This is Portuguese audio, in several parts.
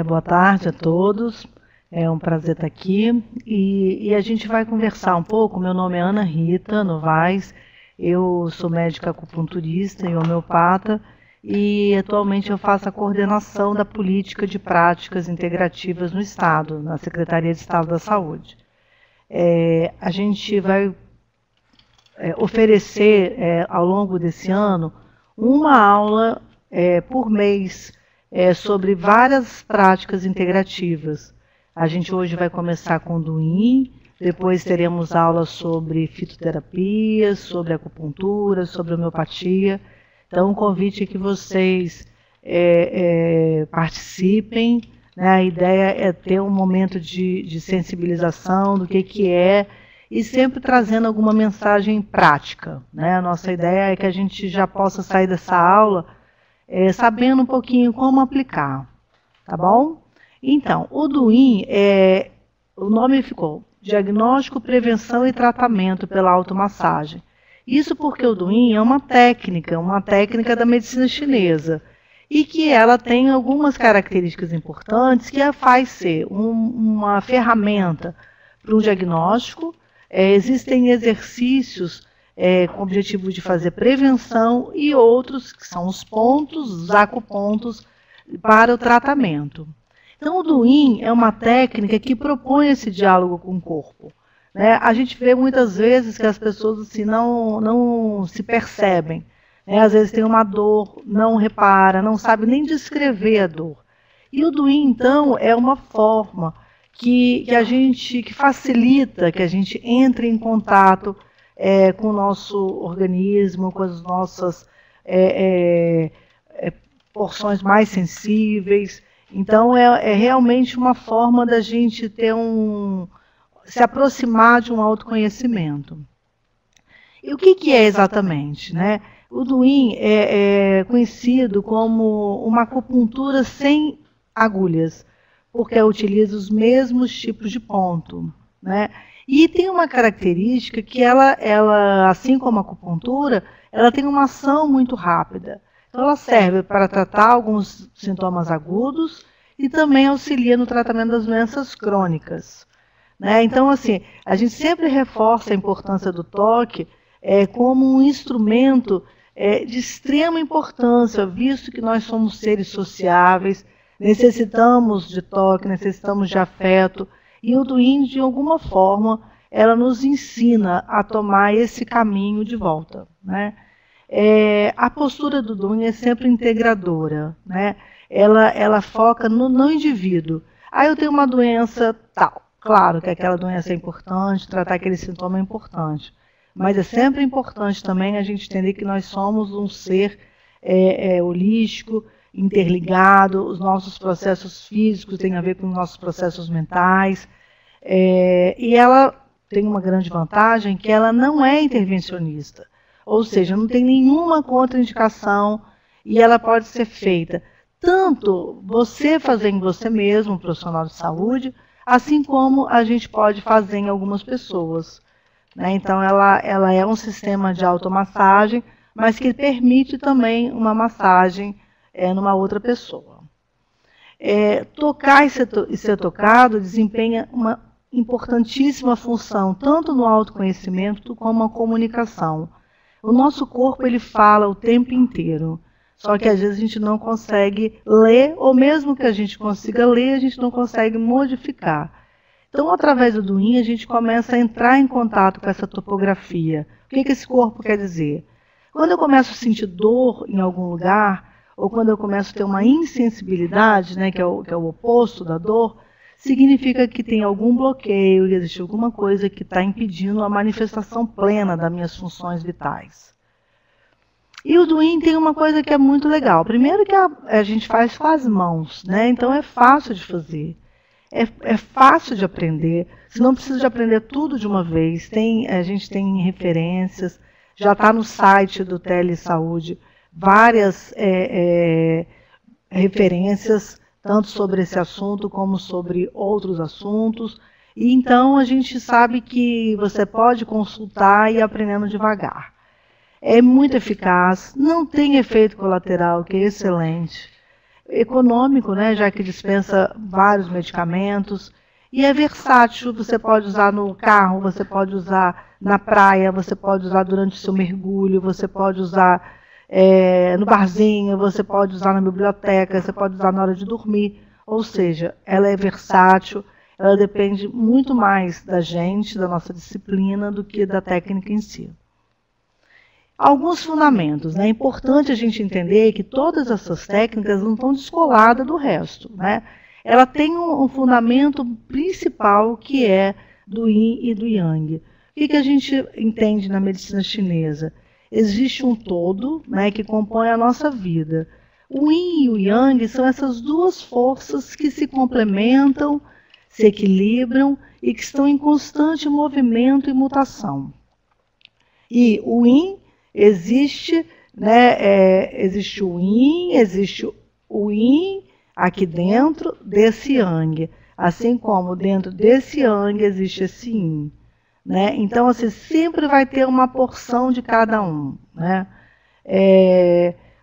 Boa tarde a todos, é um prazer estar aqui e a gente vai conversar um pouco. Meu nome é Ana Rita Novaes, eu sou médica acupunturista e homeopata e atualmente eu faço a coordenação da política de práticas integrativas no Estado, na Secretaria de Estado da Saúde. A gente vai oferecer ao longo desse ano uma aula por mês sobre várias práticas integrativas. A gente hoje vai começar com o Duin, depois teremos aulas sobre fitoterapia, sobre acupuntura, sobre homeopatia. Então, o convite é que vocês participem, né? A ideia é ter um momento de sensibilização do que é, e sempre trazendo alguma mensagem prática, né? A nossa ideia é que a gente já possa sair dessa aula sabendo um pouquinho como aplicar, tá bom? Então, o Duin, o nome ficou Diagnóstico, Prevenção e Tratamento pela Automassagem. Isso porque o Duin é uma técnica da medicina chinesa, e que ela tem algumas características importantes que a faz ser uma ferramenta para um diagnóstico. Existem exercícios com o objetivo de fazer prevenção e outros que são os pontos, os acupontos, para o tratamento. Então, o Duin é uma técnica que propõe esse diálogo com o corpo, né? A gente vê muitas vezes que as pessoas assim, não se percebem, né? Às vezes tem uma dor, não repara, não sabe nem descrever a dor. E o Duin, então, é uma forma que facilita que a gente entre em contato com o nosso organismo, com as nossas porções mais sensíveis. Então, é realmente uma forma da gente ter se aproximar de um autoconhecimento. E o que é exatamente, né? O Duin é conhecido como uma acupuntura sem agulhas, porque utiliza os mesmos tipos de ponto, né? E tem uma característica que ela, assim como a acupuntura, ela tem uma ação muito rápida. Então, ela serve para tratar alguns sintomas agudos e também auxilia no tratamento das doenças crônicas, né? Então, assim, a gente sempre reforça a importância do toque como um instrumento de extrema importância, visto que nós somos seres sociáveis, necessitamos de toque, necessitamos de afeto, e o Duin, de alguma forma, ela nos ensina a tomar esse caminho de volta, né? A postura do Duin é sempre integradora, né? Ela foca no indivíduo. Eu tenho uma doença tal. Claro que aquela doença é importante, tratar aquele sintoma é importante, mas é sempre importante também a gente entender que nós somos um ser holístico, interligado, os nossos processos físicos têm a ver com os nossos processos mentais, e ela tem uma grande vantagem que ela não é intervencionista, ou seja, não tem nenhuma contraindicação e ela pode ser feita tanto você fazer em você mesmo, um profissional de saúde, assim como a gente pode fazer em algumas pessoas, né? Então, ela é um sistema de automassagem, mas que permite também uma massagem numa outra pessoa. Tocar e ser tocado desempenha uma importantíssima função, tanto no autoconhecimento como na comunicação. O nosso corpo, ele fala o tempo inteiro, só que às vezes a gente não consegue ler, ou mesmo que a gente consiga ler, a gente não consegue modificar. Então, através do Duin, a gente começa a entrar em contato com essa topografia. O que esse corpo quer dizer? Quando eu começo a sentir dor em algum lugar, ou quando eu começo a ter uma insensibilidade, né, que é o oposto da dor, significa que tem algum bloqueio, que existe alguma coisa que está impedindo a manifestação plena das minhas funções vitais. E o Duin tem uma coisa que é muito legal. Primeiro que a gente faz com as mãos, né? Então é fácil de fazer. É fácil de aprender. Você não precisa de aprender tudo de uma vez. A gente tem referências, já está no site do Telesaúde várias referências, tanto sobre esse assunto como sobre outros assuntos. E então a gente sabe que você pode consultar e ir aprendendo devagar. É muito eficaz, não tem efeito colateral, que é excelente. econômico, né, já que dispensa vários medicamentos, e é versátil, você pode usar no carro, você pode usar na praia, você pode usar durante o seu mergulho, você pode usar no barzinho, você pode usar na biblioteca, você pode usar na hora de dormir, ou seja, ela é versátil, ela depende muito mais da gente, da nossa disciplina, do que da técnica em si. Alguns fundamentos, né? É importante a gente entender que todas essas técnicas não estão descoladas do resto, né? Ela tem um fundamento principal que é do Yin e do Yang. O que a gente entende na medicina chinesa? Existe um todo, né, que compõe a nossa vida. O Yin e o Yang são essas duas forças que se complementam, se equilibram e que estão em constante movimento e mutação. E o Yin existe, né, existe o Yin aqui dentro desse Yang, assim como dentro desse Yang existe esse Yin. Né? Então, você sempre vai ter uma porção de cada um, né?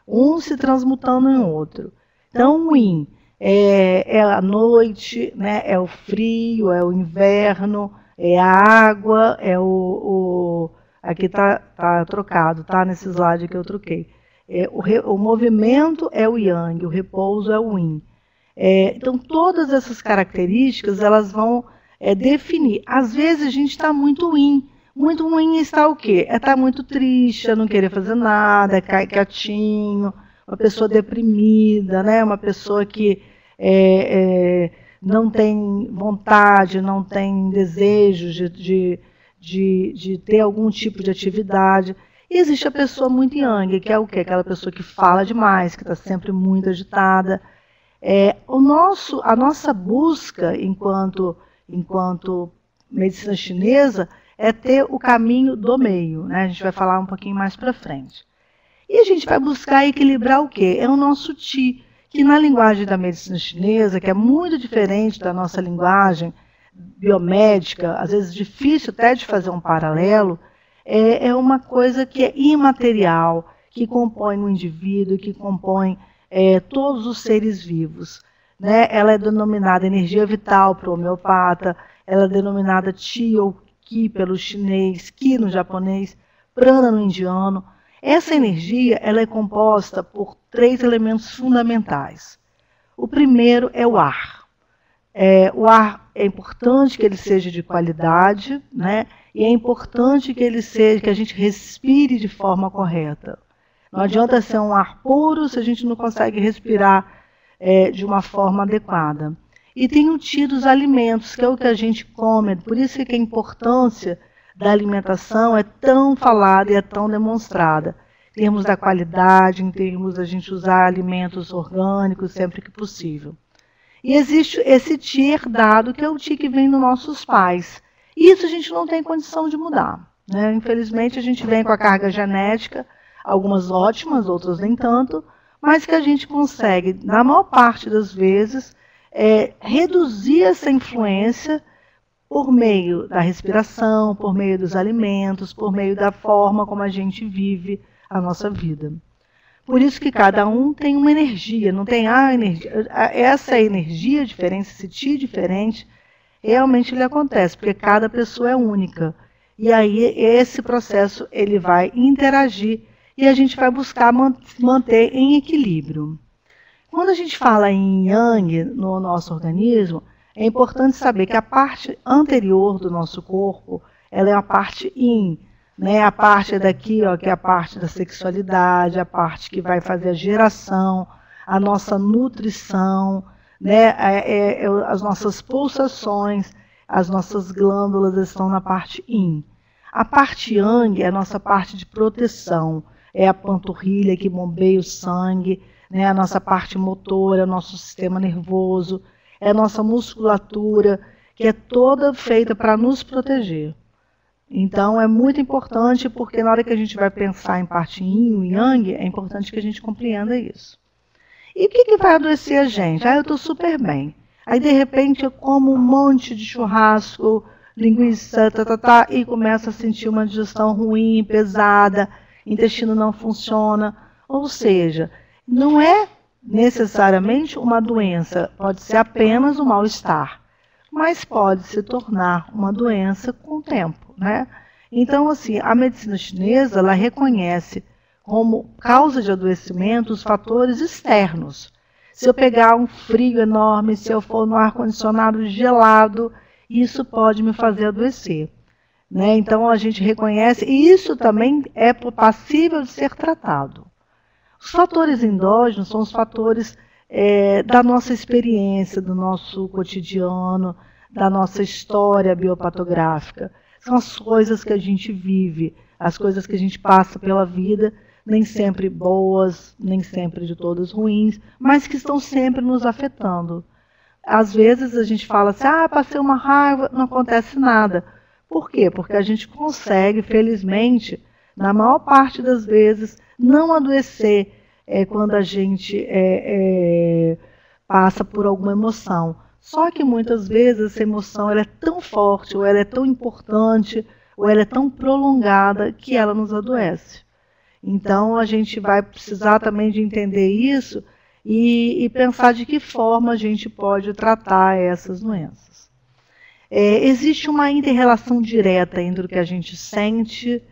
Um se transmutando em outro. Então, o Yin é a noite, né? É o frio, é o inverno, é a água, aqui está trocado, tá? Nesse slide que eu troquei. O movimento é o Yang, o repouso é o Yin. Então, todas essas características, elas vão definir. Às vezes a gente está muito ruim. Muito ruim está o quê? Estar muito triste, não querer fazer nada, cair quietinho, uma pessoa deprimida, né? Uma pessoa que não tem vontade, não tem desejo de ter algum tipo de atividade. E existe a pessoa muito Yang, que é o quê? Aquela pessoa que fala demais, que está sempre muito agitada. A nossa busca enquanto medicina chinesa é ter o caminho do meio, né? A gente vai falar um pouquinho mais para frente. E a gente vai buscar equilibrar o quê? É o nosso Qi, que na linguagem da medicina chinesa, que é muito diferente da nossa linguagem biomédica, às vezes difícil até de fazer um paralelo, é uma coisa que é imaterial, que compõe o indivíduo, que compõe todos os seres vivos. Né? Ela é denominada energia vital para o homeopata, ela é denominada Qi ou Qi pelo chinês, Qi no japonês, Prana no indiano. Essa energia ela é composta por 3 elementos fundamentais. O primeiro é o ar. O ar é importante que ele seja de qualidade, né? E é importante que a gente respire de forma correta. Não adianta ser um ar puro se a gente não consegue respirar de uma forma adequada. E tem o Qi dos alimentos, que é o que a gente come, por isso que a importância da alimentação é tão falada e é tão demonstrada. Em termos da qualidade, em termos da gente usar alimentos orgânicos sempre que possível. E existe esse Qi herdado, que é o Qi que vem dos nossos pais. E isso a gente não tem condição de mudar. Né? Infelizmente, a gente vem com a carga genética, algumas ótimas, outras nem tanto, mas que a gente consegue, na maior parte das vezes, reduzir essa influência por meio da respiração, por meio dos alimentos, por meio da forma como a gente vive a nossa vida. Por isso que cada um tem uma energia, não tem energia. Essa energia diferente, esse Qi diferente, realmente ele acontece, porque cada pessoa é única. E aí esse processo ele vai interagir e a gente vai buscar manter em equilíbrio. Quando a gente fala em Yang no nosso organismo, é importante saber que a parte anterior do nosso corpo, ela é a parte Yin, né? A parte daqui, ó, que é a parte da sexualidade, a parte que vai fazer a geração, a nossa nutrição, né? As nossas pulsações, as nossas glândulas estão na parte Yin. A parte Yang é a nossa parte de proteção, é a panturrilha que bombeia o sangue, né? A nossa parte motora, nosso sistema nervoso, é a nossa musculatura, que é toda feita para nos proteger. Então, é muito importante, porque na hora que a gente vai pensar em parte Yin e Yang, é importante que a gente compreenda isso. E o que vai adoecer a gente? Eu estou super bem. Aí, de repente, eu como um monte de churrasco, linguiça, e começo a sentir uma digestão ruim, pesada, intestino não funciona. Ou seja, não é necessariamente uma doença, pode ser apenas um mal-estar, mas pode se tornar uma doença com o tempo, né? Então, assim, a medicina chinesa, ela reconhece como causa de adoecimento os fatores externos. Se eu pegar um frio enorme, se eu for no ar-condicionado gelado, isso pode me fazer adoecer, né? Então, a gente reconhece, e isso também é passível de ser tratado. Os fatores endógenos são os fatores da nossa experiência, do nosso cotidiano, da nossa história biopatográfica. São as coisas que a gente vive, as coisas que a gente passa pela vida, nem sempre boas, nem sempre de todas ruins, mas que estão sempre nos afetando. Às vezes a gente fala assim, passei uma raiva, não acontece nada. Por quê? Porque a gente consegue, felizmente, na maior parte das vezes, não adoecer quando a gente passa por alguma emoção. Só que muitas vezes essa emoção ela é tão forte, ou ela é tão importante, ou ela é tão prolongada que ela nos adoece. Então a gente vai precisar também de entender isso e pensar de que forma a gente pode tratar essas doenças. Existe uma inter-relação direta entre o que a gente sente,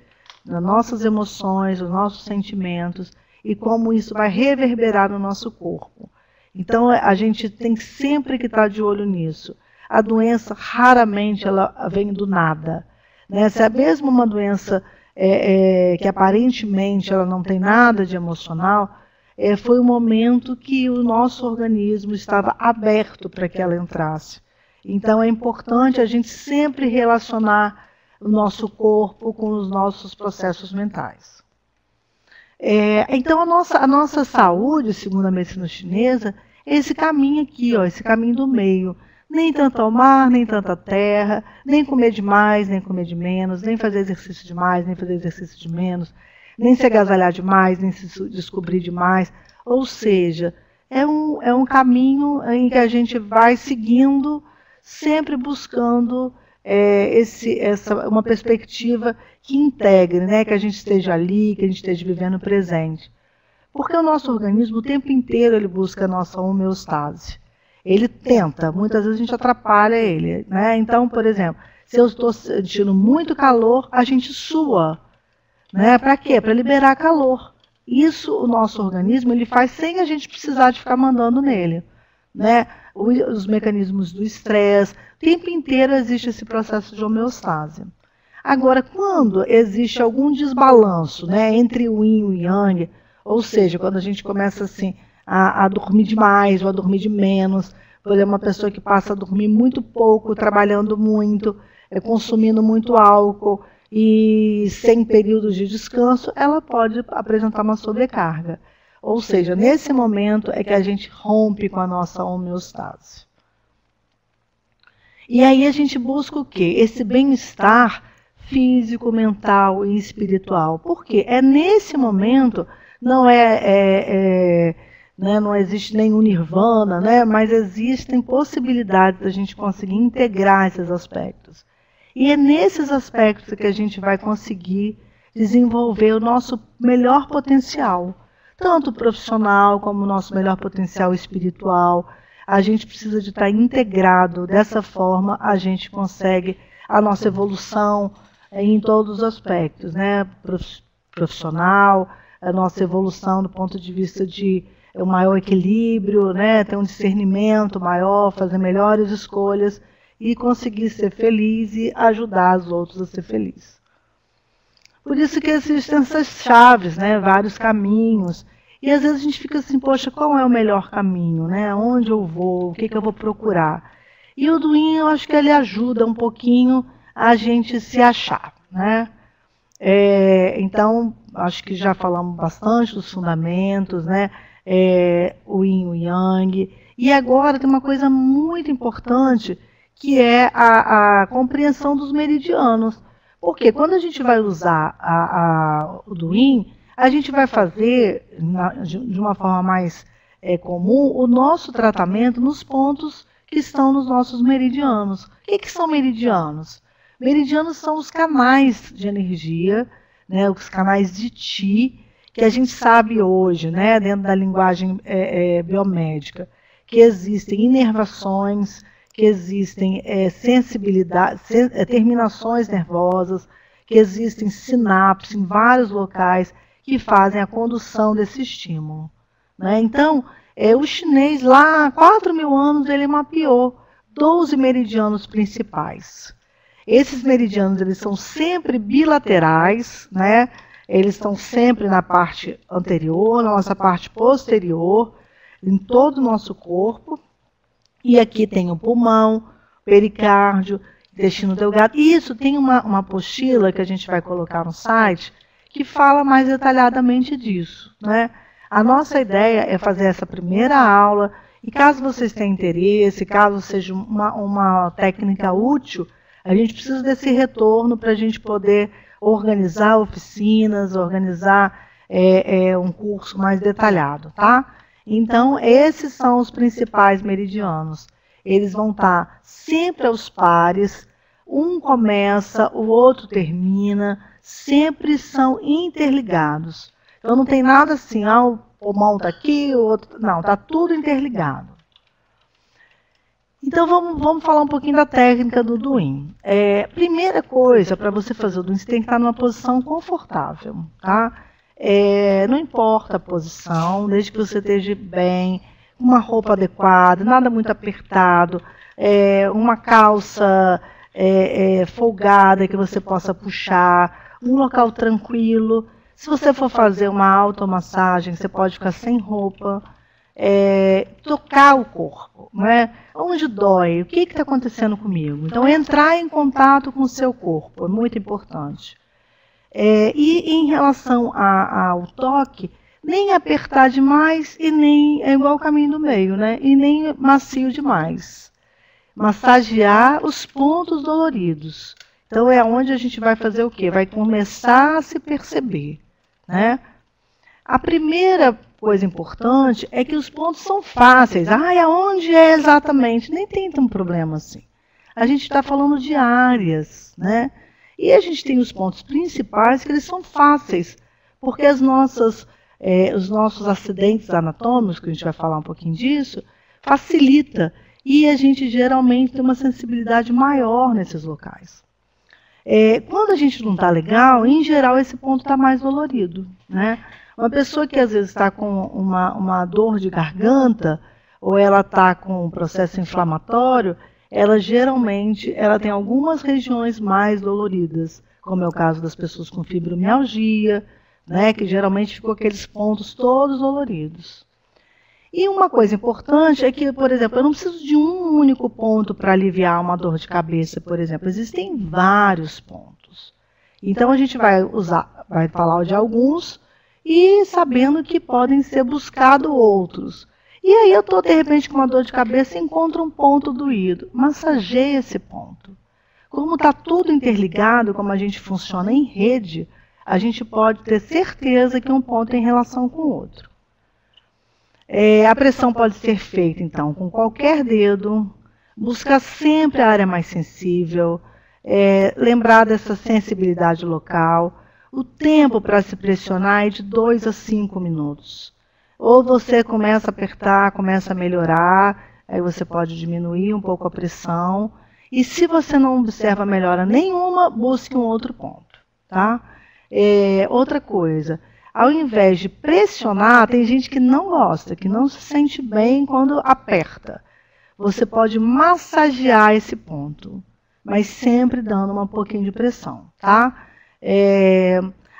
nas nossas emoções, os nossos sentimentos, e como isso vai reverberar no nosso corpo. Então, a gente tem sempre que estar de olho nisso. A doença, raramente, ela vem do nada, né? Se é mesmo uma doença que aparentemente ela não tem nada de emocional, foi um momento que o nosso organismo estava aberto para que ela entrasse. Então, é importante a gente sempre relacionar o nosso corpo com os nossos processos mentais. Então, a nossa saúde, segundo a medicina chinesa, é esse caminho aqui, esse caminho do meio. Nem tanto ao mar, nem tanta terra, nem comer demais, nem comer de menos, nem fazer exercício demais, nem fazer exercício de menos, nem se agasalhar demais, nem se descobrir demais. Ou seja, é um caminho em que a gente vai seguindo, sempre buscando uma perspectiva que integre, né? Que a gente esteja ali, que a gente esteja vivendo o presente. Porque o nosso organismo, o tempo inteiro, ele busca a nossa homeostase. Ele tenta, muitas vezes a gente atrapalha ele, né? Então, por exemplo, se eu estou sentindo muito calor, a gente sua, né? Para quê? Para liberar calor. Isso o nosso organismo ele faz sem a gente precisar de ficar mandando nele, né? Os mecanismos do estresse, o tempo inteiro existe esse processo de homeostase. Agora, quando existe algum desbalanço, né, entre o yin e o yang, ou seja, quando a gente começa assim a dormir demais ou a dormir de menos, por exemplo, uma pessoa que passa a dormir muito pouco, trabalhando muito, consumindo muito álcool e sem períodos de descanso, ela pode apresentar uma sobrecarga. Ou seja, nesse momento é que a gente rompe com a nossa homeostase. E aí a gente busca o quê? Esse bem-estar físico, mental e espiritual. Por quê? Nesse momento, não não existe nenhum nirvana, né? Mas existem possibilidades da gente conseguir integrar esses aspectos. E é nesses aspectos que a gente vai conseguir desenvolver o nosso melhor potencial, tanto profissional como o nosso melhor potencial espiritual. A gente precisa de estar integrado, dessa forma a gente consegue a nossa evolução em todos os aspectos, né? Profissional, a nossa evolução do ponto de vista de um maior equilíbrio, né? Ter um discernimento maior, fazer melhores escolhas e conseguir ser feliz e ajudar os outros a ser felizes. Por isso que existem essas chaves, né? Vários caminhos. E às vezes a gente fica assim, poxa, qual é o melhor caminho, né? Onde eu vou? O que eu vou procurar? E o do Yin, eu acho que ele ajuda um pouquinho a gente se achar, né? Então, acho que já falamos bastante dos fundamentos, né? O Yin e o Yang. E agora tem uma coisa muito importante, que é a compreensão dos meridianos. Porque quando a gente vai usar o do Yin, a gente vai fazer, de uma forma mais comum, o nosso tratamento nos pontos que estão nos nossos meridianos. O que são meridianos? Meridianos são os canais de energia, né, os canais de Qi, que a gente sabe hoje, né, dentro da linguagem biomédica, que existem inervações, que existem terminações nervosas, que existem sinapses em vários locais que fazem a condução desse estímulo, né? Então, o chinês lá, há 4.000 anos, ele mapeou 12 meridianos principais. Esses meridianos, eles são sempre bilaterais, né? Eles estão sempre na parte anterior, na nossa parte posterior, em todo o nosso corpo. E aqui tem o pulmão, pericárdio, intestino delgado. E isso tem uma apostila que a gente vai colocar no site que fala mais detalhadamente disso, né? A nossa ideia é fazer essa primeira aula e caso vocês tenham interesse, caso seja uma técnica útil, a gente precisa desse retorno para a gente poder organizar oficinas, organizar um curso mais detalhado, tá? Então, esses são os principais meridianos. Eles vão estar sempre aos pares, um começa, o outro termina, sempre são interligados. Então, não tem nada assim, o pulmão está aqui, o outro... Não, está tudo interligado. Então, vamos falar um pouquinho da técnica do Duin. Primeira coisa, para você fazer o Duin, você tem que estar numa posição confortável, tá? Não importa a posição, desde que você esteja bem, uma roupa adequada, nada muito apertado, uma calça folgada que você possa puxar, um local tranquilo. Se você for fazer uma automassagem, você pode ficar sem roupa, tocar o corpo, né? Onde dói, o que está acontecendo comigo? Então, entrar em contato com o seu corpo é muito importante. E em relação ao toque, nem apertar demais e nem é igual o caminho do meio, né? E nem macio demais. Massagear os pontos doloridos. Então, é onde a gente vai fazer o quê? Vai começar a se perceber, né? A primeira coisa importante é que os pontos são fáceis. Aonde é exatamente? Nem tem tanto problema assim. A gente está falando de áreas, né? E a gente tem os pontos principais que eles são fáceis, porque os nossos acidentes anatômicos, que a gente vai falar um pouquinho disso, facilita. E a gente geralmente tem uma sensibilidade maior nesses locais. Quando a gente não está legal, em geral esse ponto está mais dolorido, né? Uma pessoa que às vezes está com uma dor de garganta, ou ela está com um processo inflamatório, ela geralmente tem algumas regiões mais doloridas, como é o caso das pessoas com fibromialgia, né, que geralmente ficam aqueles pontos todos doloridos. E uma coisa importante é que, por exemplo, eu não preciso de um único ponto para aliviar uma dor de cabeça, por exemplo. Existem vários pontos. Então, a gente vai falar de alguns e sabendo que podem ser buscados outros. E aí eu estou, de repente, com uma dor de cabeça e encontro um ponto doído. Massageie esse ponto. Como está tudo interligado, como a gente funciona em rede, a gente pode ter certeza que um ponto tem relação com o outro. A pressão pode ser feita, então, com qualquer dedo. Buscar sempre a área mais sensível. Lembrar dessa sensibilidade local. O tempo para se pressionar é de 2 a 5 minutos. Ou você começa a apertar, começa a melhorar, aí você pode diminuir um pouco a pressão. E se você não observa melhora nenhuma, busque um outro ponto, tá? Outra coisa, ao invés de pressionar, tem gente que não gosta, que não se sente bem quando aperta. Você pode massagear esse ponto, mas sempre dando um pouquinho de pressão, tá?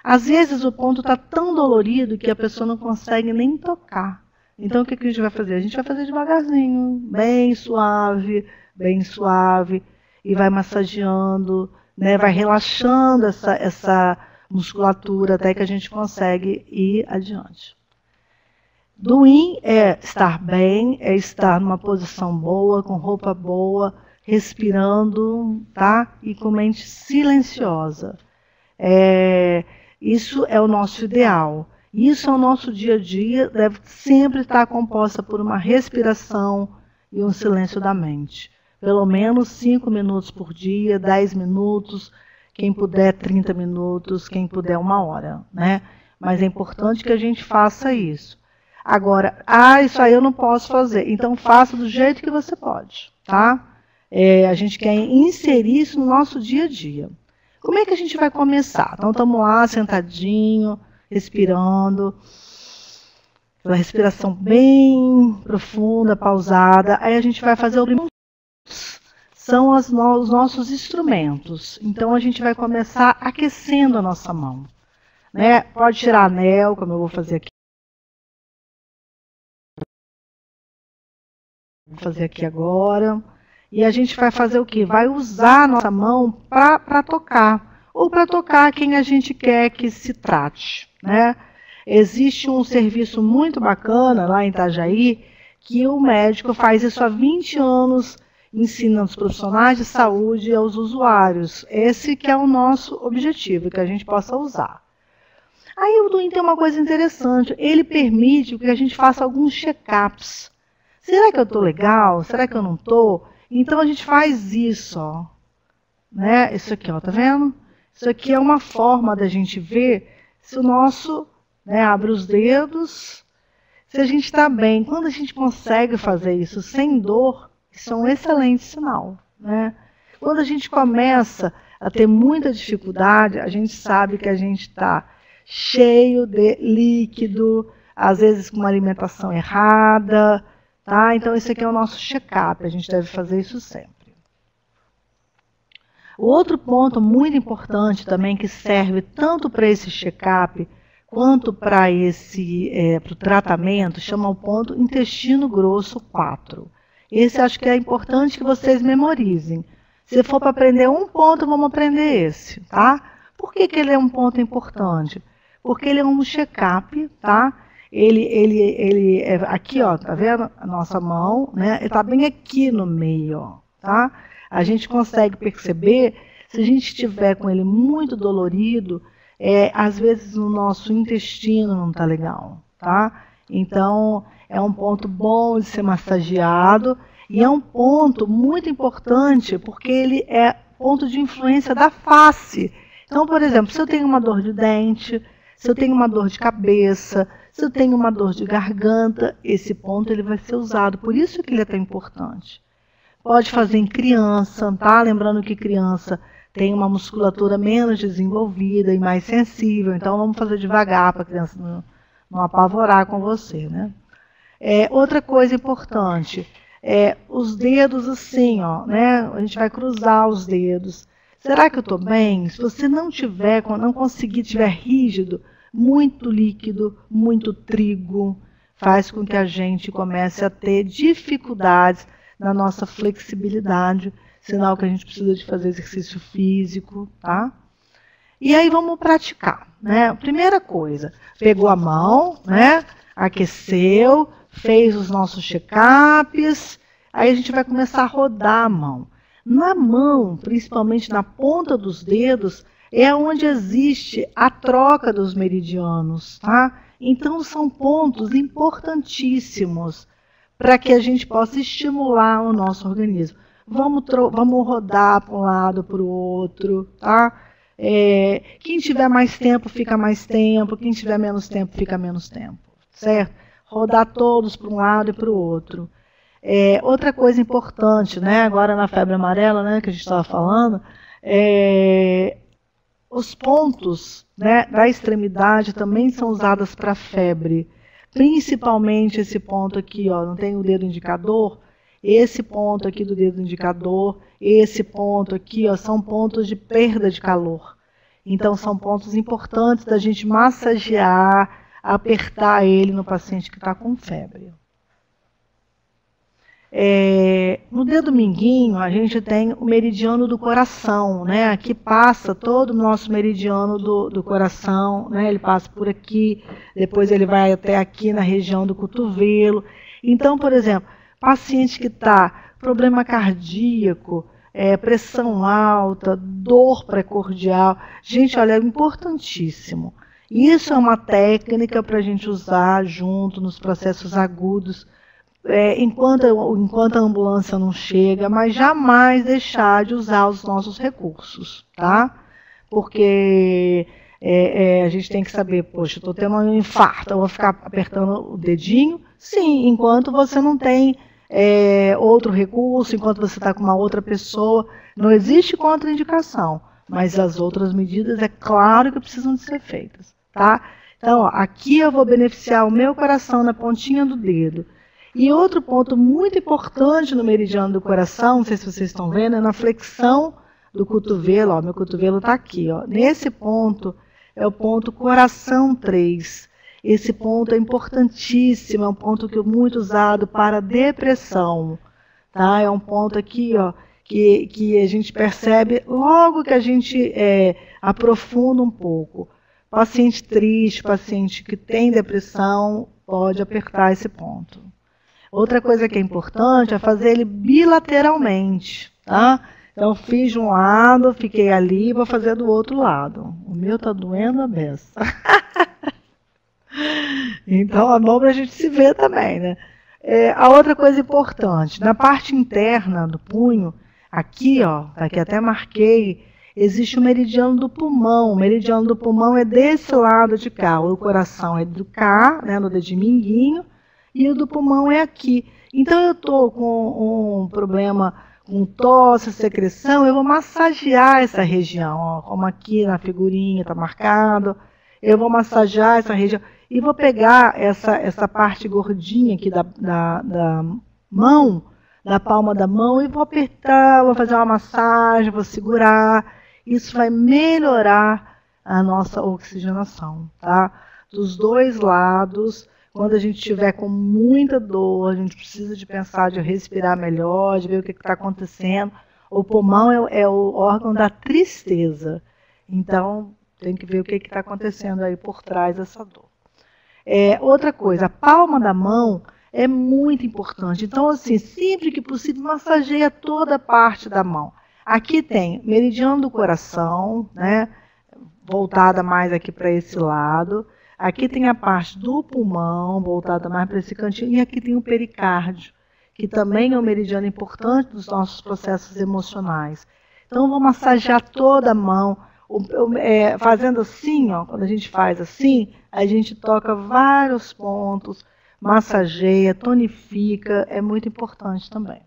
Às vezes o ponto está tão dolorido que a pessoa não consegue nem tocar. Então o que a gente vai fazer? A gente vai fazer devagarzinho, bem suave, e vai massageando, né? Vai relaxando essa musculatura até que a gente consegue ir adiante. Duin é estar bem, é estar numa posição boa, com roupa boa, respirando, tá? E com mente silenciosa. Isso é o nosso ideal. Isso é o nosso dia a dia, deve sempre estar composta por uma respiração e um silêncio da mente. Pelo menos 5 minutos por dia, 10 minutos, quem puder 30 minutos, quem puder 1 hora, né? mas é importante que a gente faça isso. Agora, isso aí eu não posso fazer, então faça do jeito que você pode, tá? A gente quer inserir isso no nosso dia a dia. Como é que a gente vai começar? Então, estamos lá, sentadinho, respirando, aquela respiração bem profunda, pausada. Aí a gente vai fazer o primeiro. São os nossos instrumentos. Então, a gente vai começar aquecendo a nossa mão. Né? Pode tirar anel, como eu vou fazer aqui. Vou fazer aqui agora. E a gente vai fazer o quê? Vai usar a nossa mão para tocar. Ou para tocar quem a gente quer que se trate. Né? Existe um serviço muito bacana lá em Itajaí, que o médico faz isso há 20 anos, ensinando os profissionais de saúde aos usuários. Esse que é o nosso objetivo, que a gente possa usar. Aí o Duin tem uma coisa interessante, ele permite que a gente faça alguns check-ups. Será que eu estou legal? Será que eu não estou? Então a gente faz isso, ó. Né? Isso aqui, ó, tá vendo? Isso aqui é uma forma da gente ver se o nosso, né, abre os dedos, se a gente está bem. Quando a gente consegue fazer isso sem dor, isso é um excelente sinal. Né? Quando a gente começa a ter muita dificuldade, a gente sabe que a gente está cheio de líquido, às vezes com uma alimentação errada. Tá? Então, esse aqui é o nosso check-up, a gente deve fazer isso sempre. O outro ponto muito importante também, que serve tanto para esse check-up, quanto para o tratamento, chama o ponto intestino grosso 4. Esse acho que é importante que vocês memorizem. Se for para aprender um ponto, vamos aprender esse. Tá? Por que ele é um ponto importante? Porque ele é um check-up, tá? Ele é aqui, ó, tá vendo? A nossa mão, né? Ele tá bem aqui no meio, ó, tá? A gente consegue perceber, se a gente estiver com ele muito dolorido, às vezes o nosso intestino não tá legal, tá? Então, é um ponto bom de ser massageado e é um ponto muito importante porque ele é ponto de influência da face. Então, por exemplo, se eu tenho uma dor de dente, se eu tenho uma dor de cabeça, se eu tenho uma dor de garganta, esse ponto ele vai ser usado. Por isso que ele é tão importante. Pode fazer em criança, tá? Lembrando que criança tem uma musculatura menos desenvolvida e mais sensível. Então, vamos fazer devagar para a criança não apavorar com você, né? Outra coisa importante, os dedos assim, ó, né? A gente vai cruzar os dedos. Será que eu estou bem? Se você não conseguir, tiver rígido, muito líquido, muito trigo, faz com que a gente comece a ter dificuldades na nossa flexibilidade, sinal que a gente precisa de fazer exercício físico, tá? E aí vamos praticar, né? Primeira coisa, pegou a mão, né? Aqueceu, fez os nossos check-ups, aí a gente vai começar a rodar a mão. Na mão, principalmente na ponta dos dedos, é onde existe a troca dos meridianos, tá? Então, são pontos importantíssimos para que a gente possa estimular o nosso organismo. Vamos rodar para um lado, para o outro, tá? Quem tiver mais tempo, fica mais tempo. Quem tiver menos tempo, fica menos tempo, certo? Rodar todos para um lado e para o outro. Outra coisa importante, né? Agora na febre amarela, né, que a gente estava falando, os pontos, né, da extremidade também são usados para febre. Principalmente esse ponto aqui, ó, não tem o dedo indicador? Esse ponto aqui do dedo indicador, esse ponto aqui, ó, são pontos de perda de calor. Então, são pontos importantes da gente massagear, apertar ele no paciente que está com febre. No dedo mindinho, a gente tem o meridiano do coração, né? Aqui passa todo o nosso meridiano do coração, né? Ele passa por aqui, depois ele vai até aqui na região do cotovelo. Então, por exemplo, paciente que está problema cardíaco, pressão alta, dor precordial, gente, olha, é importantíssimo. Isso é uma técnica para a gente usar junto nos processos agudos, enquanto a ambulância não chega, mas jamais deixar de usar os nossos recursos, tá? Porque A gente tem que saber, poxa, estou tendo um infarto, eu vou ficar apertando o dedinho? Sim, enquanto você não tem outro recurso, enquanto você está com uma outra pessoa, não existe contraindicação, mas as outras medidas, é claro que precisam de ser feitas, tá? Então, ó, aqui eu vou beneficiar o meu coração na pontinha do dedo. E outro ponto muito importante no meridiano do coração, não sei se vocês estão vendo, é na flexão do cotovelo, ó, meu cotovelo está aqui, ó. Nesse ponto é o ponto coração 3. Esse ponto é importantíssimo, é um ponto que é muito usado para depressão, tá? É um ponto aqui, ó, que a gente percebe logo que a gente aprofunda um pouco. Paciente triste, paciente que tem depressão, pode apertar esse ponto. Outra coisa que é importante é fazer ele bilateralmente, tá? Então, fiz de um lado, fiquei ali, vou fazer do outro lado. O meu tá doendo a beça. Então, é bom para a gente se ver também, né? A outra coisa importante, na parte interna do punho, aqui, ó, aqui até marquei, existe o meridiano do pulmão. O meridiano do pulmão é desse lado de cá. O coração é do cá, né, no dedinho mindinho, e o do pulmão é aqui. Então, eu estou com um problema com tosse, secreção, eu vou massagear essa região, ó, como aqui na figurinha está marcado. Eu vou massagear essa região e vou pegar essa parte gordinha aqui da mão, da palma da mão, e vou apertar, vou fazer uma massagem, vou segurar. Isso vai melhorar a nossa oxigenação, tá? Dos dois lados. Quando a gente estiver com muita dor, a gente precisa de pensar, de respirar melhor, de ver o que está acontecendo. O pulmão é o órgão da tristeza. Então, tem que ver o que está acontecendo aí por trás dessa dor. Outra coisa, a palma da mão é muito importante. Então, assim, sempre que possível, massageia toda a parte da mão. Aqui tem meridiano do coração, né? Voltada mais aqui para esse lado. Aqui tem a parte do pulmão, voltada mais para esse cantinho, e aqui tem o pericárdio, que também é um meridiano importante dos nossos processos emocionais. Então, vou massagear toda a mão, fazendo assim, ó, quando a gente faz assim, a gente toca vários pontos, massageia, tonifica, é muito importante também.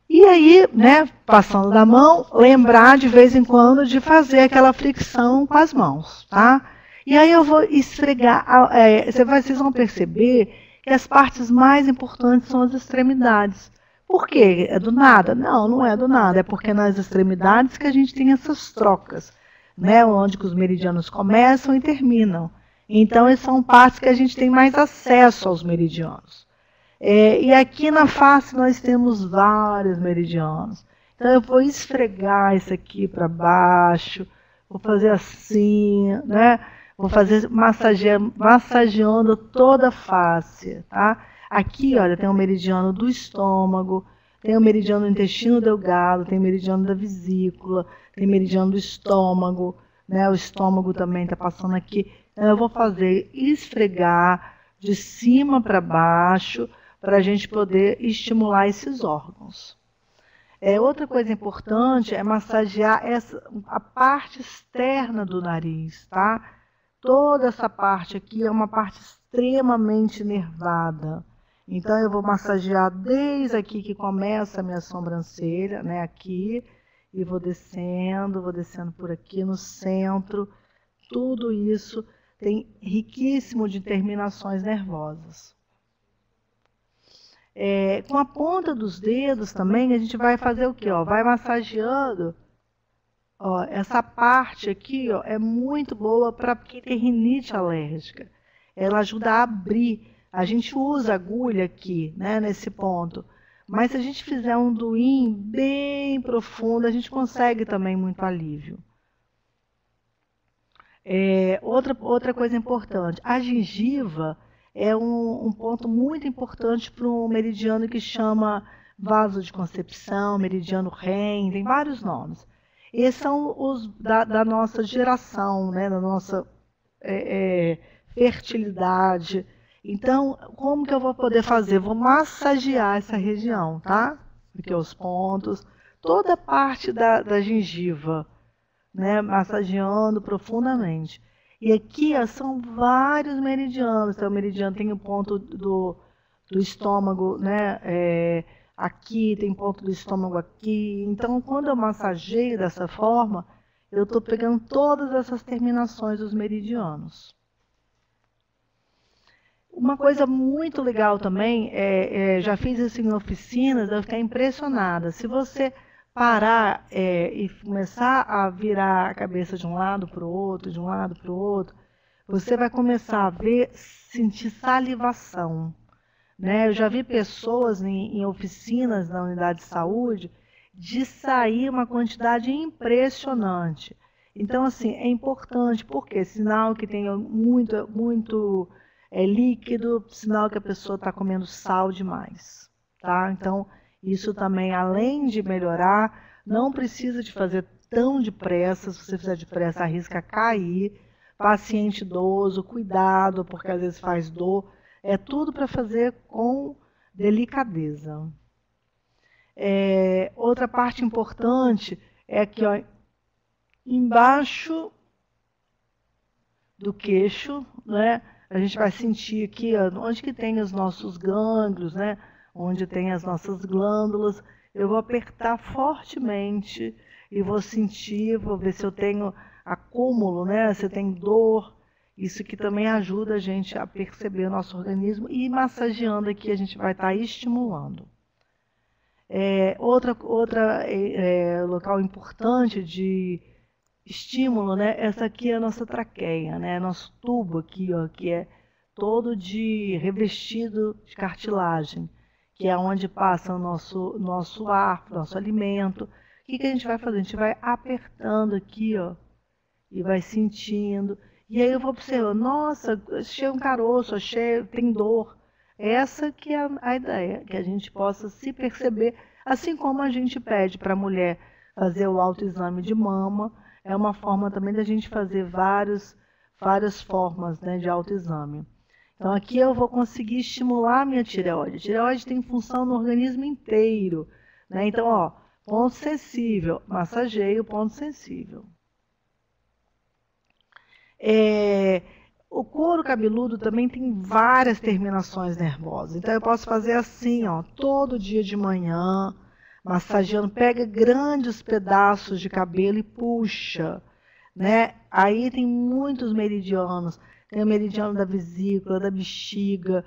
E aí, né, passando da mão, lembrar de vez em quando de fazer aquela fricção com as mãos, tá? E aí eu vou esfregar, vocês vão perceber que as partes mais importantes são as extremidades. Por quê? É do nada? Não, não é do nada, é porque nas extremidades que a gente tem essas trocas, né, onde que os meridianos começam e terminam. Então, essas são partes que a gente tem mais acesso aos meridianos. E aqui na face nós temos vários meridianos. Então, eu vou esfregar isso aqui para baixo, vou fazer assim, né? Vou fazer massageando toda a face, tá? Aqui, olha, tem o meridiano do estômago, tem o meridiano do intestino delgado, tem o meridiano da vesícula, tem o meridiano do estômago, né? O estômago também está passando aqui. Então, eu vou fazer esfregar de cima para baixo para a gente poder estimular esses órgãos. Outra coisa importante é massagear a parte externa do nariz, tá? Toda essa parte aqui é uma parte extremamente nervada. Então, eu vou massagear desde aqui que começa a minha sobrancelha, né, aqui, e vou descendo por aqui no centro. Tudo isso tem riquíssimo de terminações nervosas. Com a ponta dos dedos também, a gente vai fazer o quê? Ó, vai massageando. Ó, essa parte aqui, ó, é muito boa para quem tem rinite alérgica. Ela ajuda a abrir. A gente usa agulha aqui, né, nesse ponto. Mas se a gente fizer um duim bem profundo, a gente consegue também muito alívio. Outra coisa importante, a gengiva é um ponto muito importante para um meridiano que chama vaso de concepção, meridiano REM, tem vários nomes. Esses são os da nossa geração, né, da nossa fertilidade. Então, como que eu vou poder fazer? Vou massagear essa região, tá? Aqui os pontos, toda a parte da gengiva, né, massageando profundamente. E aqui ó, são vários meridianos. Então, o meridiano tem o ponto do estômago, né, aqui, tem ponto do estômago aqui. Então, quando eu massageio dessa forma, eu estou pegando todas essas terminações dos meridianos. Uma coisa muito legal também, já fiz isso em oficinas, eu fiquei impressionada. Se você parar e começar a virar a cabeça de um lado para o outro, de um lado para o outro, você vai começar a ver, sentir salivação. Né? Eu já vi pessoas em oficinas na unidade de saúde de sair uma quantidade impressionante. Então, assim, é importante, porque sinal que tem muito líquido, sinal que a pessoa está comendo sal demais. Tá? Então, isso também, além de melhorar, não precisa de fazer tão depressa. Se você fizer depressa, arrisca cair. Paciente idoso, cuidado, porque às vezes faz dor. É tudo para fazer com delicadeza. Outra parte importante é aqui, ó, embaixo do queixo, né? A gente vai sentir aqui, ó, onde que tem os nossos gânglios, né? Onde tem as nossas glândulas. Eu vou apertar fortemente e vou sentir, vou ver se eu tenho acúmulo, né? Se eu tenho dor. Isso que também ajuda a gente a perceber o nosso organismo e massageando aqui a gente vai estar estimulando. Outra local importante de estímulo, né? Essa aqui é a nossa traqueia, né? Nosso tubo aqui, ó, que é todo revestido de cartilagem, que é onde passa o nosso ar, nosso alimento. O que a gente vai fazer? A gente vai apertando aqui, ó, e vai sentindo. E aí eu vou observando, nossa, achei um caroço, tem dor. Essa que é a ideia, que a gente possa se perceber, assim como a gente pede para a mulher fazer o autoexame de mama, é uma forma também da gente fazer várias formas, né, de autoexame. Então aqui eu vou conseguir estimular a minha tireoide. A tireoide tem função no organismo inteiro, né? Então, ó, ponto sensível, massageio, ponto sensível. O couro cabeludo também tem várias terminações nervosas. Então eu posso fazer assim, ó, todo dia de manhã, massageando, pega grandes pedaços de cabelo e puxa, né? Aí tem muitos meridianos. Tem o meridiano da vesícula, da bexiga,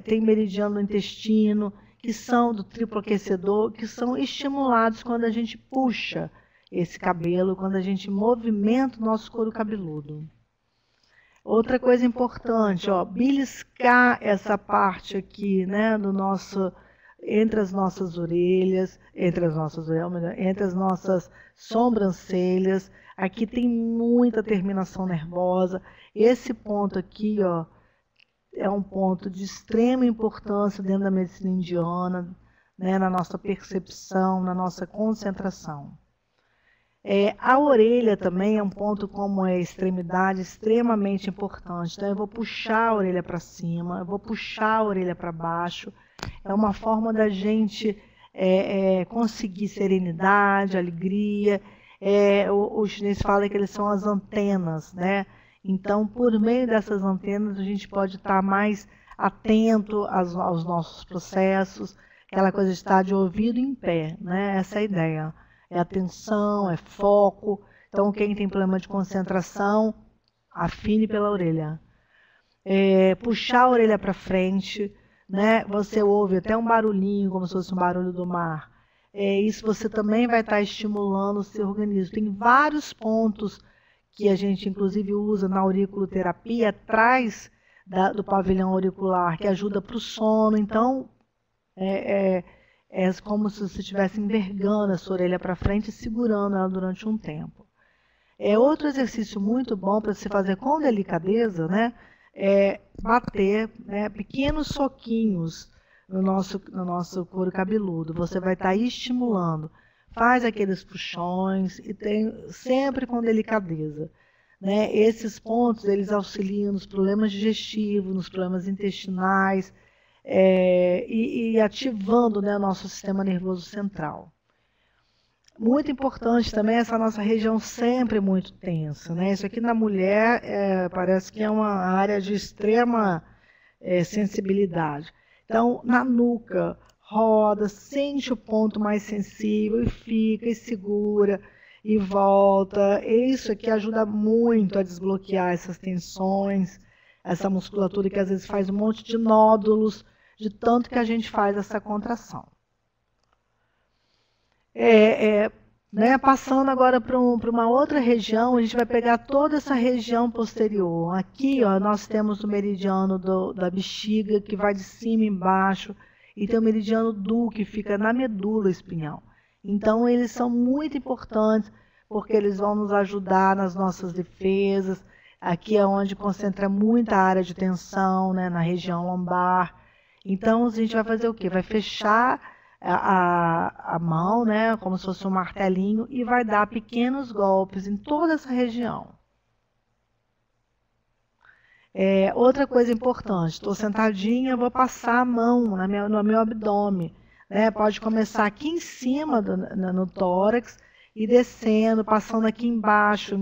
tem meridiano do intestino, que são do triplo aquecedor, que são estimulados quando a gente puxa esse cabelo, quando a gente movimenta o nosso couro cabeludo. Outra coisa importante, ó, beliscar essa parte aqui, né, entre as nossas orelhas, entre as nossas sobrancelhas. Aqui tem muita terminação nervosa. Esse ponto aqui, ó, é um ponto de extrema importância dentro da medicina indiana, né, na nossa percepção, na nossa concentração. A orelha também é um ponto, como é a extremidade, extremamente importante. Então, eu vou puxar a orelha para cima, eu vou puxar a orelha para baixo. É uma forma da gente conseguir serenidade, alegria. O chinês fala que eles são as antenas, né? Então, por meio dessas antenas, a gente pode estar mais atento aos nossos processos, aquela coisa de estar de ouvido em pé, né? Essa é a ideia. É atenção, é foco. Então, quem tem problema de concentração, afine pela orelha. Puxar a orelha para frente, né? Você ouve até um barulhinho, como se fosse um barulho do mar. Isso você também vai estar estimulando o seu organismo. Tem vários pontos que a gente, inclusive, usa na auriculoterapia, atrás do pavilhão auricular, que ajuda para o sono. Então, é como se você estivesse envergando a sua orelha para frente e segurando ela durante um tempo. Outro exercício muito bom para se fazer com delicadeza, né, é bater, né, pequenos soquinhos no nosso couro cabeludo. Você vai estar estimulando. Faz aqueles puxões e tem sempre com delicadeza. Né? Esses pontos eles auxiliam nos problemas digestivos, nos problemas intestinais, e ativando, né, o nosso sistema nervoso central. Muito importante também essa nossa região sempre muito tensa, né? Isso aqui na mulher parece que é uma área de extrema sensibilidade. Então, na nuca, roda, sente o ponto mais sensível e fica, e segura, e volta. Isso aqui ajuda muito a desbloquear essas tensões, essa musculatura que às vezes faz um monte de nódulos, de tanto que a gente faz essa contração. Né, passando agora para uma outra região, a gente vai pegar toda essa região posterior. Aqui, ó, nós temos o meridiano da bexiga, que vai de cima embaixo, e tem o meridiano do que fica na medula espinhal. Então, eles são muito importantes, porque eles vão nos ajudar nas nossas defesas. Aqui é onde concentra muita área de tensão, né, na região lombar. Então, a gente vai fazer o quê? Vai fechar a mão, né, como se fosse um martelinho, e vai dar pequenos golpes em toda essa região. Outra coisa importante, estou sentadinha, vou passar a mão no meu abdômen. Né, pode começar aqui em cima, no tórax, e descendo, passando aqui embaixo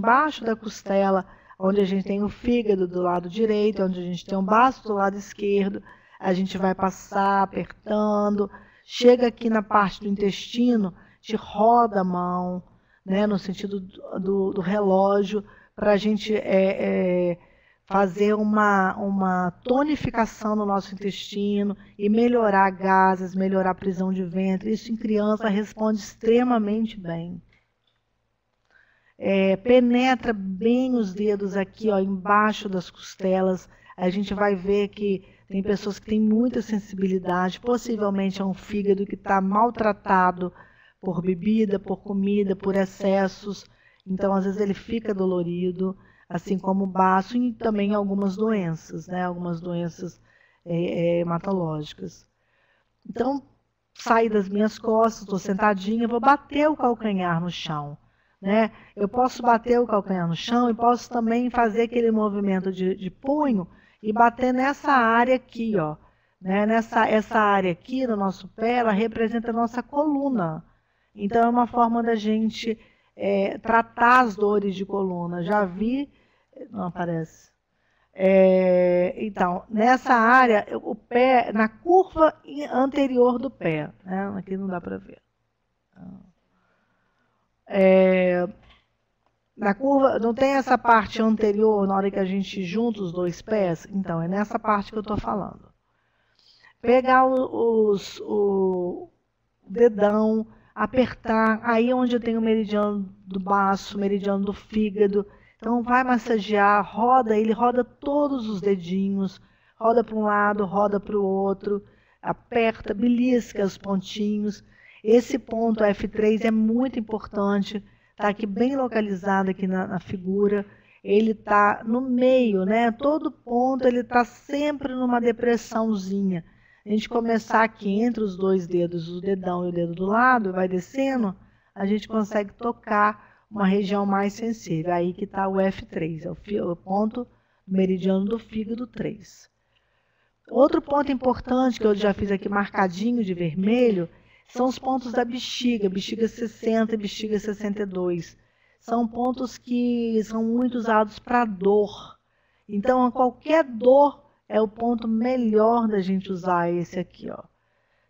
da costela, onde a gente tem o fígado do lado direito, onde a gente tem o baço do lado esquerdo. A gente vai passar, apertando. Chega aqui na parte do intestino, te roda a mão, né, no sentido do relógio, para a gente fazer uma tonificação no nosso intestino e melhorar gases, melhorar a prisão de ventre. Isso em criança responde extremamente bem. Penetra bem os dedos aqui, ó, embaixo das costelas. A gente vai ver que tem pessoas que têm muita sensibilidade, possivelmente é um fígado que está maltratado por bebida, por comida, por excessos. Então, às vezes, ele fica dolorido, assim como o baço, e também algumas doenças, né? Algumas doenças hematológicas. Então, saio das minhas costas, estou sentadinha, vou bater o calcanhar no chão. Né? Eu posso bater o calcanhar no chão e posso também fazer aquele movimento de punho e bater nessa área aqui, ó, né? Essa área aqui no nosso pé, ela representa a nossa coluna. Então, é uma forma da gente tratar as dores de coluna. Já vi, não aparece. Então, nessa área, o pé, na curva anterior do pé, né? Aqui não dá para ver. Na curva, não tem essa parte anterior, na hora que a gente junta os dois pés? Então, é nessa parte que eu estou falando. Pegar o dedão, apertar, aí onde eu tenho o meridiano do baço, o meridiano do fígado. Então, vai massagear, ele roda todos os dedinhos, roda para um lado, roda para o outro, aperta, belisca os pontinhos. Esse ponto F3 é muito importante. Está aqui bem localizado aqui na figura, ele está no meio, né? Todo ponto ele está sempre numa depressãozinha. A gente começar aqui entre os dois dedos, o dedão e o dedo do lado, vai descendo, a gente consegue tocar uma região mais sensível. Aí que está o F3, é o ponto meridiano do fígado 3. Outro ponto importante que eu já fiz aqui marcadinho de vermelho, são os pontos da bexiga, bexiga 60 e bexiga 62. São pontos que são muito usados para dor. Então, qualquer dor é o ponto melhor da gente usar esse aqui, ó.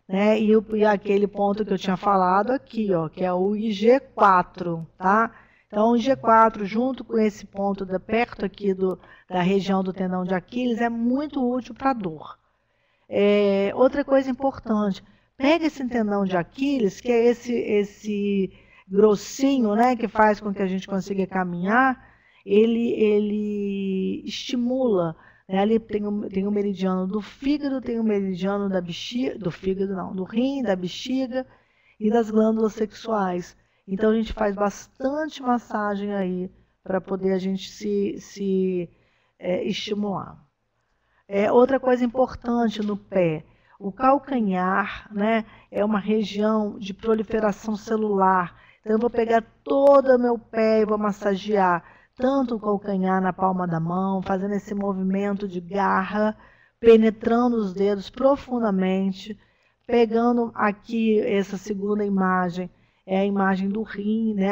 Né? E aquele ponto que eu tinha falado aqui, ó, que é o IG4, tá? Então, o IG4, junto com esse ponto perto aqui da região do tendão de Aquiles, é muito útil para dor. Outra coisa importante, pega esse tendão de Aquiles, que é esse grossinho, né, que faz com que a gente consiga caminhar, ele estimula, né, ali tem o meridiano do fígado, tem o meridiano da bexiga, do rim, da bexiga e das glândulas sexuais. Então, a gente faz bastante massagem aí, para poder a gente se estimular. Outra coisa importante no pé, o calcanhar, né, é uma região de proliferação celular. Então, eu vou pegar todo o meu pé e vou massagear tanto o calcanhar na palma da mão, fazendo esse movimento de garra, penetrando os dedos profundamente, pegando aqui essa segunda imagem, é a imagem do rim, né?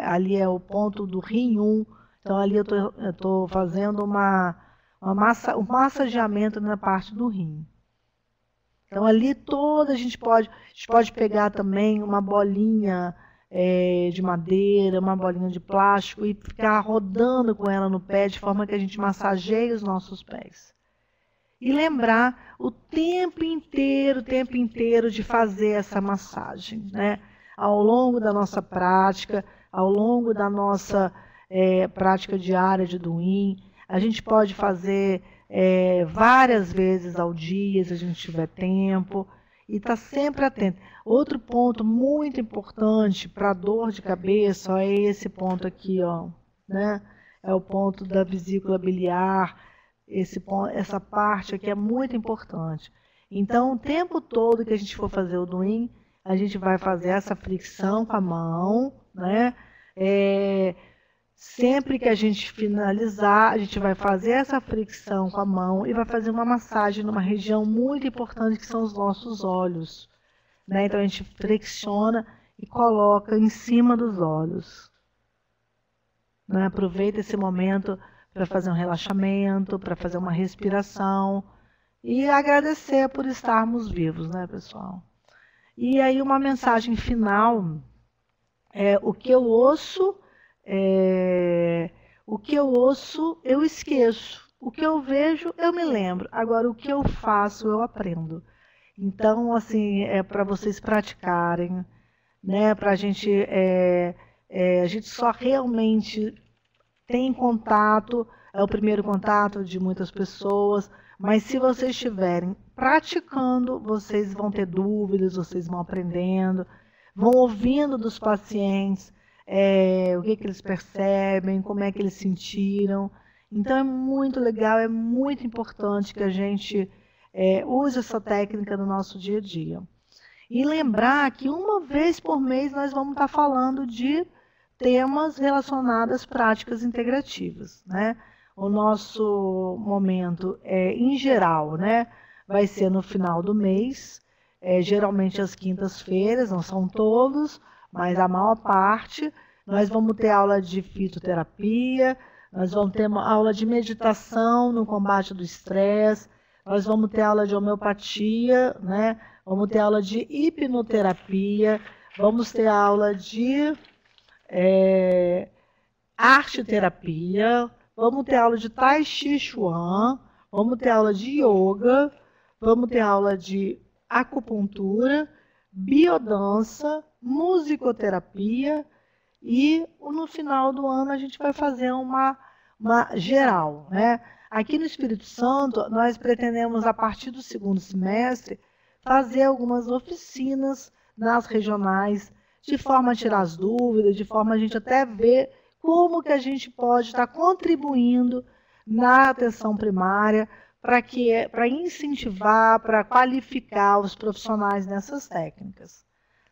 Ali é o ponto do rim 1. Então, ali eu estou fazendo um massageamento na parte do rim. Então, ali toda a gente pode pegar também uma bolinha de madeira, uma bolinha de plástico e ficar rodando com ela no pé, de forma que a gente massageie os nossos pés. E lembrar o tempo inteiro de fazer essa massagem, né? Ao longo da nossa prática, ao longo da nossa prática diária de Duin, a gente pode fazer várias vezes ao dia, se a gente tiver tempo, e estar sempre atento. Outro ponto muito importante para dor de cabeça, ó, é esse ponto aqui, ó, né? É o ponto da vesícula biliar. Essa parte aqui é muito importante. Então, o tempo todo que a gente for fazer o Duin, a gente vai fazer essa fricção com a mão, né? Sempre que a gente finalizar, a gente vai fazer essa fricção com a mão e vai fazer uma massagem numa região muito importante, que são os nossos olhos, né? Então, a gente flexiona e coloca em cima dos olhos, né? Aproveita esse momento para fazer um relaxamento, para fazer uma respiração e agradecer por estarmos vivos, né, pessoal? E aí uma mensagem final, o que eu ouço, eu esqueço. O que eu vejo, eu me lembro. Agora, o que eu faço, eu aprendo. Então, assim, é para vocês praticarem, né? Para a gente só realmente tem contato, é o primeiro contato de muitas pessoas, mas se vocês estiverem praticando, vocês vão ter dúvidas, vocês vão aprendendo, vão ouvindo dos pacientes o que eles percebem, como é que eles sentiram. Então é muito legal, é muito importante que a gente use essa técnica no nosso dia a dia. E lembrar que uma vez por mês nós vamos estar falando de temas relacionados às práticas integrativas, né? O nosso momento, em geral, né, vai ser no final do mês, geralmente às quintas-feiras, não são todos, mas a maior parte. Nós vamos ter aula de fitoterapia, nós vamos ter uma aula de meditação no combate do estresse, nós vamos ter aula de homeopatia, né? Vamos ter aula de hipnoterapia, vamos ter aula de arte-terapia, vamos ter aula de Tai Chi Chuan, vamos ter aula de yoga, vamos ter aula de acupuntura, biodança, musicoterapia e no final do ano a gente vai fazer uma geral, né? Aqui no Espírito Santo, nós pretendemos, a partir do segundo semestre, fazer algumas oficinas nas regionais, de forma a tirar as dúvidas, de forma a gente até ver como que a gente pode estar contribuindo na atenção primária para incentivar, para qualificar os profissionais nessas técnicas.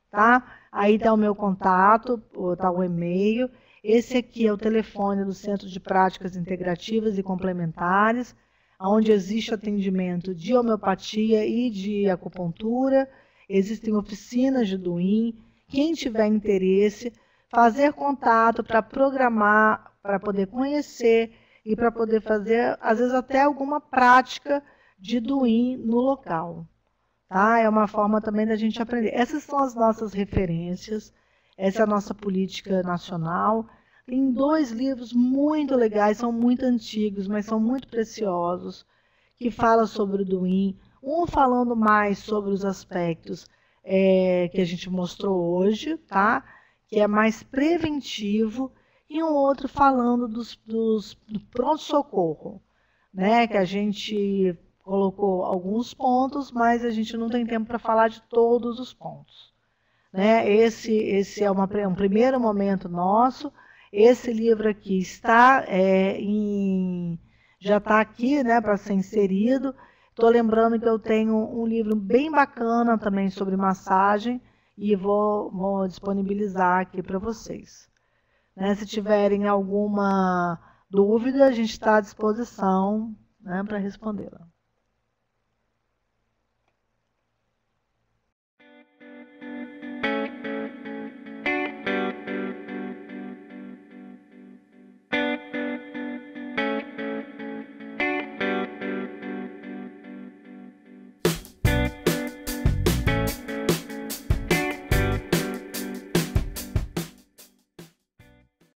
Tá? Aí está o meu contato, está o e-mail. Esse aqui é o telefone do Centro de Práticas Integrativas e Complementares, onde existe atendimento de homeopatia e de acupuntura. Existem oficinas de Duin. Quem tiver interesse, fazer contato para programar, para poder conhecer e para poder fazer, às vezes, até alguma prática de Duin no local. Tá? É uma forma também da gente aprender. Essas são as nossas referências, essa é a nossa política nacional. Tem 2 livros muito legais, são muito antigos, mas são muito preciosos, que falam sobre o Duin. Um falando mais sobre os aspectos que a gente mostrou hoje, tá? Que é mais preventivo, e um outro falando do pronto-socorro, né? Que a gente colocou alguns pontos, mas a gente não tem tempo para falar de todos os pontos, né? Esse é um primeiro momento nosso. Esse livro aqui está já está aqui, né, para ser inserido. Estou lembrando que eu tenho um livro bem bacana também sobre massagem e vou disponibilizar aqui para vocês. Né? Se tiverem alguma dúvida, a gente está à disposição, né, para respondê-la.